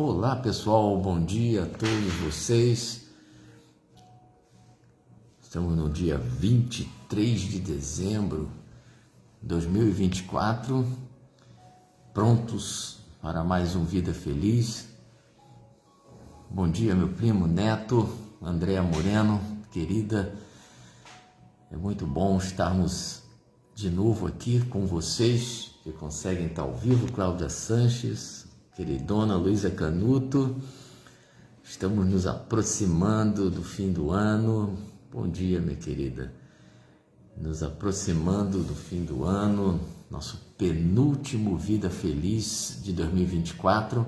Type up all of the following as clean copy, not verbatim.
Olá pessoal, bom dia a todos vocês. Estamos no dia 23 de dezembro de 2024, prontos para mais um Vida Feliz. Bom dia, meu primo Neto, Andréa Moreno, querida. É muito bom estarmos de novo aqui com vocês, que conseguem estar ao vivo. Cláudia Sanches, queridona Luísa Canuto. Estamos nos aproximando do fim do ano. Bom dia, minha querida. Nos aproximando do fim do ano, nosso penúltimo Vida Feliz de 2024.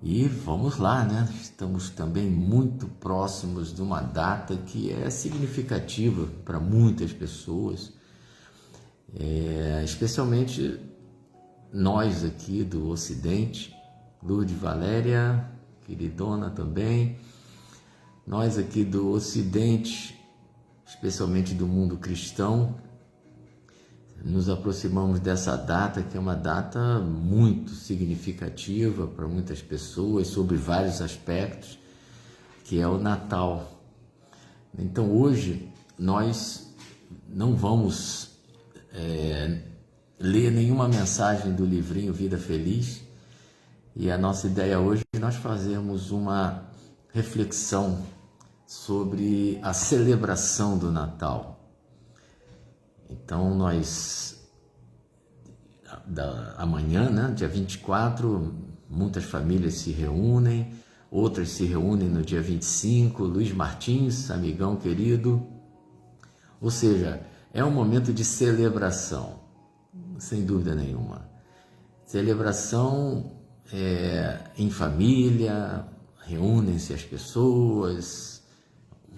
E vamos lá, né? Estamos também muito próximos de uma data que é significativa para muitas pessoas, especialmente nós aqui do Ocidente. Lourdes Valéria, queridona também. Nós aqui do Ocidente, especialmente do mundo cristão, nos aproximamos dessa data, que é uma data muito significativa para muitas pessoas, sobre vários aspectos, que é o Natal. Então hoje nós não vamos ler nenhuma mensagem do livrinho Vida Feliz, e a nossa ideia hoje é nós fazermos uma reflexão sobre a celebração do Natal. Então amanhã, né, dia 24, muitas famílias se reúnem, outras se reúnem no dia 25, Luiz Martins, amigão querido. Ou seja, é um momento de celebração, sem dúvida nenhuma. Celebração em família, reúnem-se as pessoas,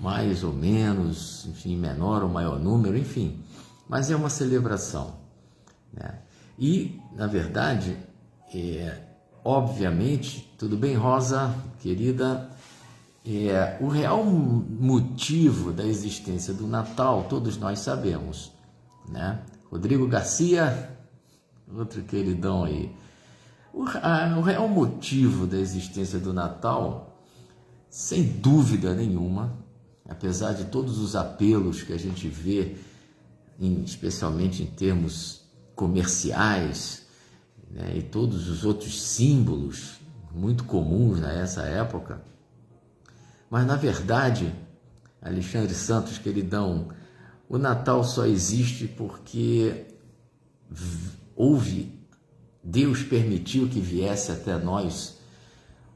mais ou menos, enfim, menor ou maior número, enfim, mas é uma celebração, né? E, na verdade, obviamente, tudo bem, Rosa, querida, o real motivo da existência do Natal, todos nós sabemos, né? Rodrigo Garcia, outro queridão aí. O real motivo da existência do Natal, sem dúvida nenhuma, apesar de todos os apelos que a gente vê, especialmente em termos comerciais, né, e todos os outros símbolos muito comuns nessa época, mas na verdade, Alexandre Santos, queridão, o Natal só existe porque Deus permitiu que viesse até nós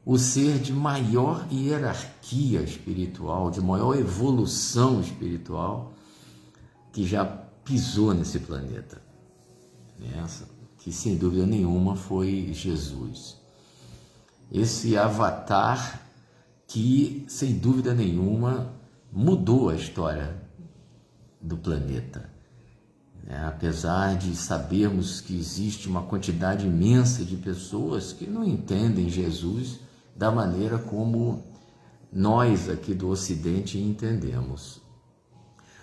o ser de maior hierarquia espiritual, de maior evolução espiritual que já pisou nesse planeta. Que sem dúvida nenhuma foi Jesus. Esse avatar que sem dúvida nenhuma mudou a história do planeta. Apesar de sabermos que existe uma quantidade imensa de pessoas que não entendem Jesus da maneira como nós aqui do Ocidente entendemos.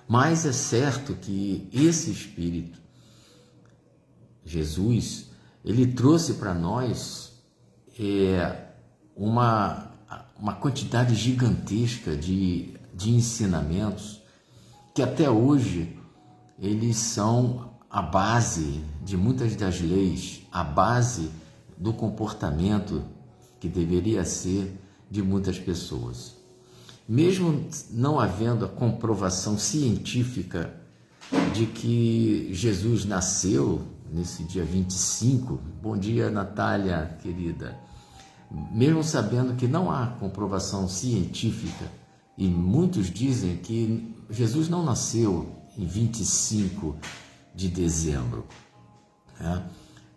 Mas é certo que esse Espírito, Jesus, ele trouxe para nós uma quantidade gigantesca de ensinamentos que até hoje eles são a base de muitas das leis, a base do comportamento que deveria ser de muitas pessoas. Mesmo não havendo a comprovação científica de que Jesus nasceu nesse dia 25, bom dia, Natália, querida, mesmo sabendo que não há comprovação científica, e muitos dizem que Jesus não nasceu em 25 de dezembro, né?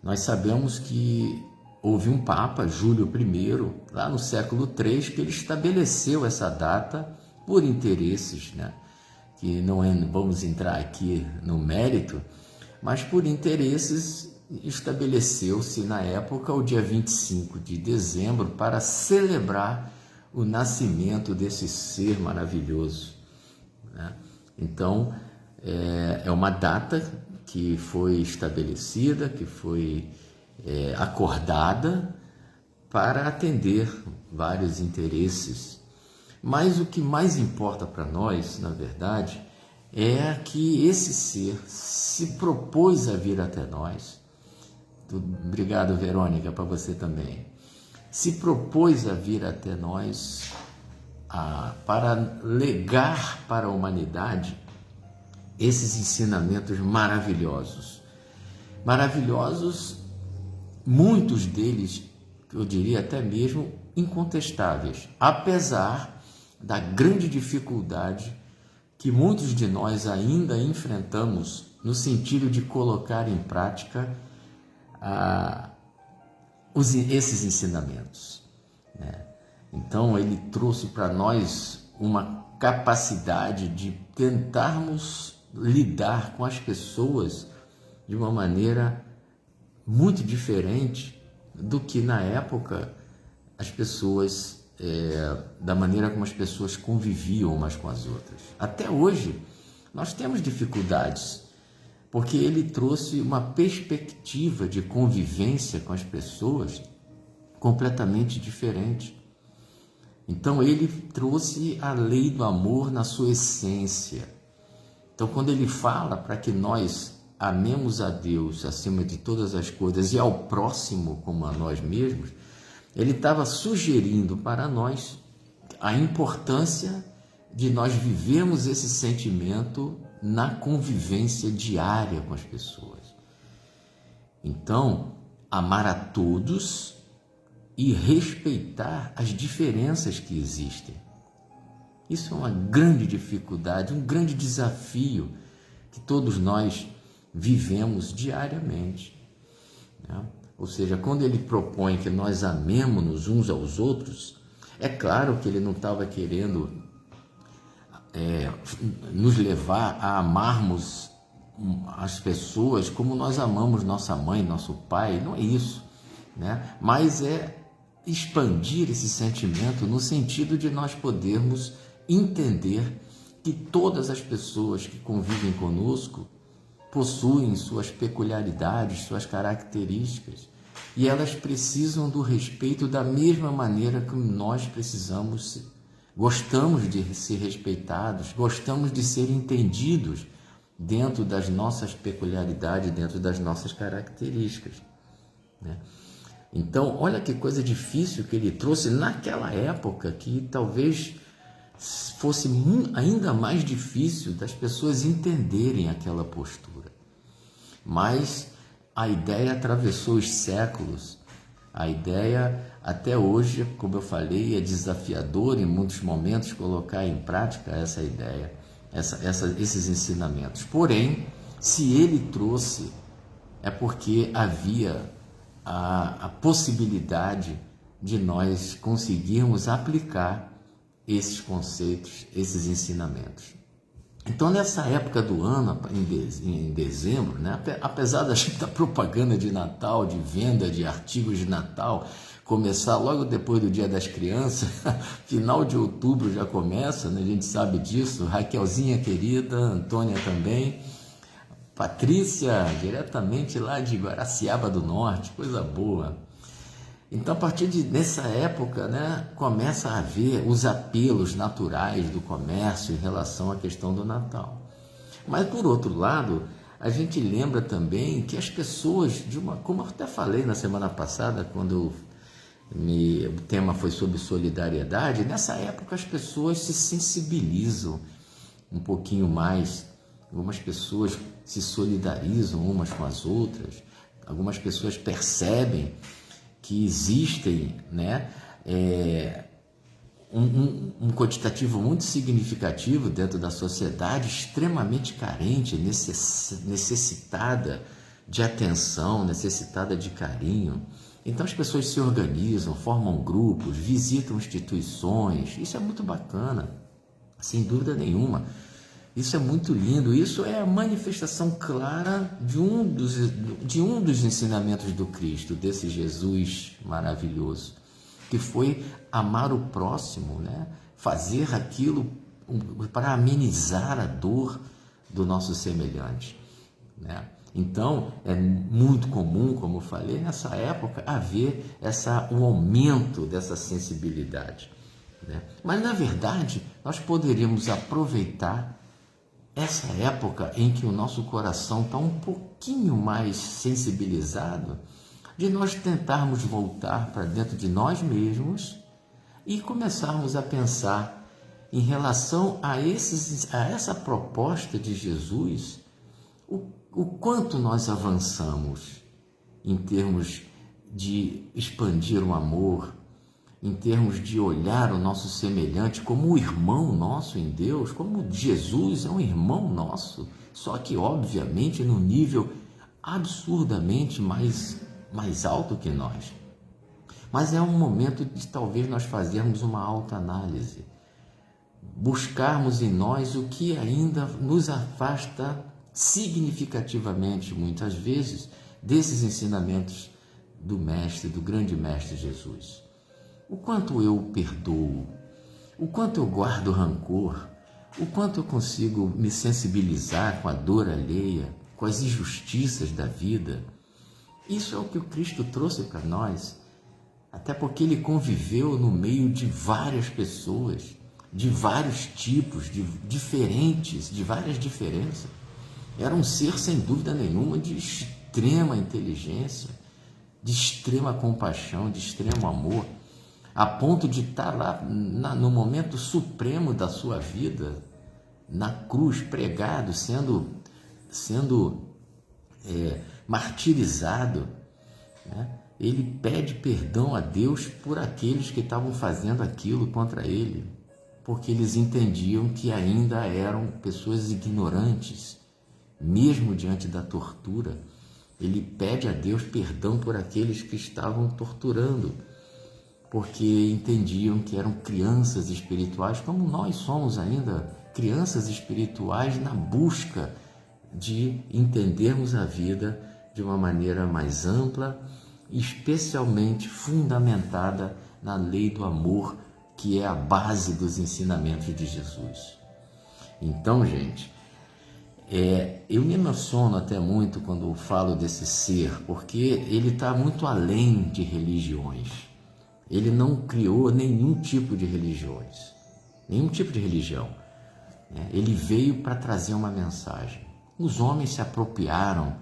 Nós sabemos que houve um Papa, Júlio I, lá no século III, que ele estabeleceu essa data por interesses, né? Que não vamos entrar aqui no mérito, mas por interesses estabeleceu-se na época o dia 25 de dezembro para celebrar o nascimento desse ser maravilhoso, né? Então, é uma data que foi estabelecida, que foi acordada para atender vários interesses. Mas o que mais importa para nós, na verdade, é que esse ser se propôs a vir até nós. Obrigado, Verônica, para você também. Se propôs a vir até nós para legar para a humanidade esses ensinamentos maravilhosos. Maravilhosos, muitos deles, eu diria até mesmo incontestáveis, apesar da grande dificuldade que muitos de nós ainda enfrentamos no sentido de colocar em prática esses ensinamentos, né? Então ele trouxe para nós uma capacidade de tentarmos lidar com as pessoas de uma maneira muito diferente do que na época as pessoas, da maneira como as pessoas conviviam umas com as outras. Até hoje nós temos dificuldades, porque ele trouxe uma perspectiva de convivência com as pessoas completamente diferente. Então ele trouxe a lei do amor na sua essência. Então quando ele fala para que nós amemos a Deus acima de todas as coisas e ao próximo como a nós mesmos, ele estava sugerindo para nós a importância de nós vivermos esse sentimento na convivência diária com as pessoas. Então, amar a todos e respeitar as diferenças que existem. Isso é uma grande dificuldade, um grande desafio que todos nós vivemos diariamente, né? Ou seja, quando ele propõe que nós amemos-nos uns aos outros, é claro que ele não estava querendo nos levar a amarmos as pessoas como nós amamos nossa mãe, nosso pai, não é isso, né? Mas é expandir esse sentimento no sentido de nós podermos entender que todas as pessoas que convivem conosco possuem suas peculiaridades, suas características, e elas precisam do respeito da mesma maneira que nós precisamos. Gostamos de ser respeitados, gostamos de ser entendidos dentro das nossas peculiaridades, dentro das nossas características, né? Então, olha que coisa difícil que ele trouxe naquela época, que talvez fosse ainda mais difícil das pessoas entenderem aquela postura. Mas a ideia atravessou os séculos. A ideia, até hoje, como eu falei, é desafiador em muitos momentos colocar em prática essa ideia, esses ensinamentos. Porém, se ele trouxe, é porque havia a possibilidade de nós conseguirmos aplicar esses conceitos, esses ensinamentos. Então, nessa época do ano, em dezembro, né, apesar da propaganda de Natal, de venda de artigos de Natal, começar logo depois do Dia das Crianças, final de outubro já começa, né, a gente sabe disso, Raquelzinha querida, Antônia também, Patrícia, diretamente lá de Guaraciaba do Norte, coisa boa. Então, a partir dessa época, né, começa a haver os apelos naturais do comércio em relação à questão do Natal. Mas, por outro lado, a gente lembra também que as pessoas, como eu até falei na semana passada, quando o tema foi sobre solidariedade, nessa época as pessoas se sensibilizam um pouquinho mais. Algumas pessoas se solidarizam umas com as outras, algumas pessoas percebem que existem, né, um quantitativo muito significativo dentro da sociedade extremamente carente, necessitada de atenção, necessitada de carinho. Então as pessoas se organizam, formam grupos, visitam instituições. Isso é muito bacana, sem dúvida nenhuma. Isso é muito lindo, isso é a manifestação clara de um dos ensinamentos do Cristo, desse Jesus maravilhoso, que foi amar o próximo, né? Fazer aquilo para amenizar a dor do nosso semelhante, né? Então, é muito comum, como eu falei, nessa época, haver um aumento dessa sensibilidade, né? Mas, na verdade, nós poderíamos aproveitar essa época em que o nosso coração está um pouquinho mais sensibilizado, de nós tentarmos voltar para dentro de nós mesmos e começarmos a pensar em relação a essa proposta de Jesus, o quanto nós avançamos em termos de expandir o amor, em termos de olhar o nosso semelhante como um irmão nosso em Deus, como Jesus é um irmão nosso, só que obviamente num nível absurdamente mais alto que nós. Mas é um momento de talvez nós fazermos uma autoanálise, buscarmos em nós o que ainda nos afasta significativamente, muitas vezes, desses ensinamentos do Mestre, do grande Mestre Jesus. O quanto eu perdoo, o quanto eu guardo rancor, o quanto eu consigo me sensibilizar com a dor alheia, com as injustiças da vida. Isso é o que o Cristo trouxe para nós, até porque ele conviveu no meio de várias pessoas, de vários tipos, de várias diferenças. Era um ser, sem dúvida nenhuma, de extrema inteligência, de extrema compaixão, de extremo amor, a ponto de estar lá no momento supremo da sua vida, na cruz, pregado, sendo martirizado, né? Ele pede perdão a Deus por aqueles que estavam fazendo aquilo contra ele, porque eles entendiam que ainda eram pessoas ignorantes, mesmo diante da tortura. Ele pede a Deus perdão por aqueles que estavam torturando, porque entendiam que eram crianças espirituais, como nós somos ainda crianças espirituais na busca de entendermos a vida de uma maneira mais ampla, especialmente fundamentada na lei do amor, que é a base dos ensinamentos de Jesus. Então, gente, eu me emociono até muito quando falo desse ser, porque ele está muito além de religiões. Ele não criou nenhum tipo de religião. Ele veio para trazer uma mensagem. Os homens se apropriaram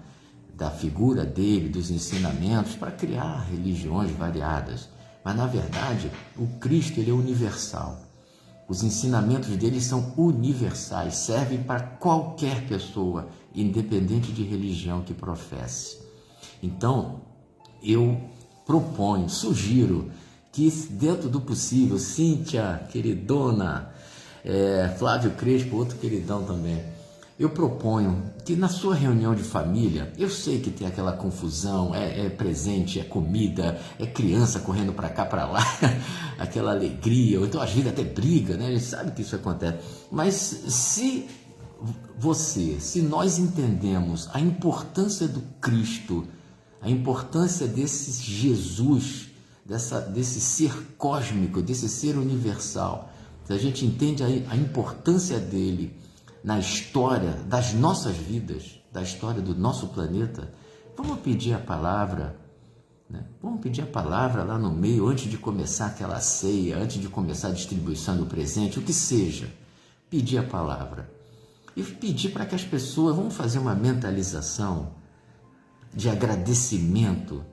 da figura dele, dos ensinamentos, para criar religiões variadas. Mas, na verdade, o Cristo ele é universal. Os ensinamentos dele são universais, servem para qualquer pessoa, independente de religião que professe. Então, eu sugiro que, dentro do possível, Cíntia, queridona, Flávio Crespo, outro queridão também, eu proponho que na sua reunião de família, eu sei que tem aquela confusão, é presente, é comida, é criança correndo para cá, para lá, aquela alegria, ou então às vezes até briga, né? A gente sabe que isso acontece. Mas se nós entendemos a importância do Cristo, a importância desse Jesus, desse ser cósmico, desse ser universal, se a gente entende a importância dele na história das nossas vidas, da história do nosso planeta, vamos pedir a palavra, né? Vamos pedir a palavra lá no meio, antes de começar aquela ceia, antes de começar a distribuição do presente, o que seja, pedir a palavra. E pedir para que as pessoas, vamos fazer uma mentalização de agradecimento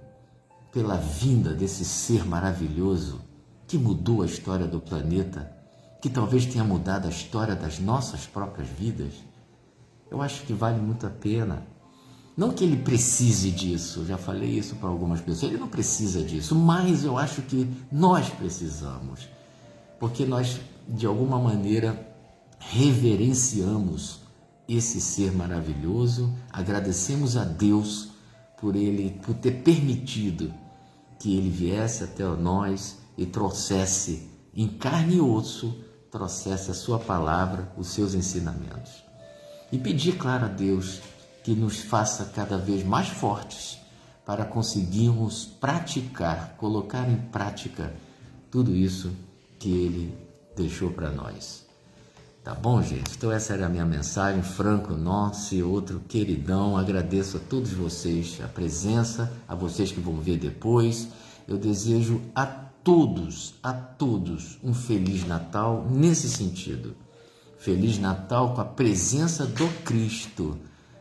pela vinda desse ser maravilhoso que mudou a história do planeta, que talvez tenha mudado a história das nossas próprias vidas. Eu acho que vale muito a pena. Não que ele precise disso, eu já falei isso para algumas pessoas, ele não precisa disso, mas eu acho que nós precisamos, porque nós, de alguma maneira, reverenciamos esse ser maravilhoso, agradecemos a Deus por ter permitido que ele viesse até nós e trouxesse em carne e osso, trouxesse a sua palavra, os seus ensinamentos. E pedir, claro, a Deus que nos faça cada vez mais fortes para conseguirmos praticar, colocar em prática tudo isso que ele deixou para nós. Tá bom, gente? Então essa era a minha mensagem. Franco Nossi, outro queridão. Agradeço a todos vocês a presença, a vocês que vão ver depois. Eu desejo a todos um Feliz Natal nesse sentido. Feliz Natal com a presença do Cristo,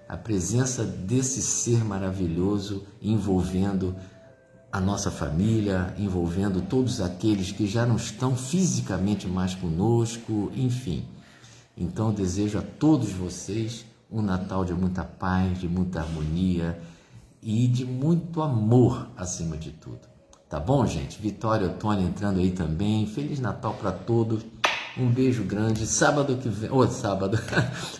a presença desse ser maravilhoso envolvendo a nossa família, envolvendo todos aqueles que já não estão fisicamente mais conosco, enfim. Então eu desejo a todos vocês um Natal de muita paz, de muita harmonia e de muito amor acima de tudo. Tá bom, gente? Vitória Ottoni entrando aí também. Feliz Natal para todos. Um beijo grande. Sábado que vem,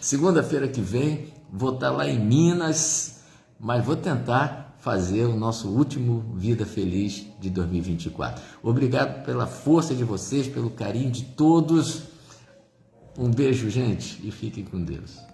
segunda-feira que vem, vou estar lá em Minas, mas vou tentar fazer o nosso último Vida Feliz de 2024. Obrigado pela força de vocês, pelo carinho de todos. Um beijo, gente, e fiquem com Deus.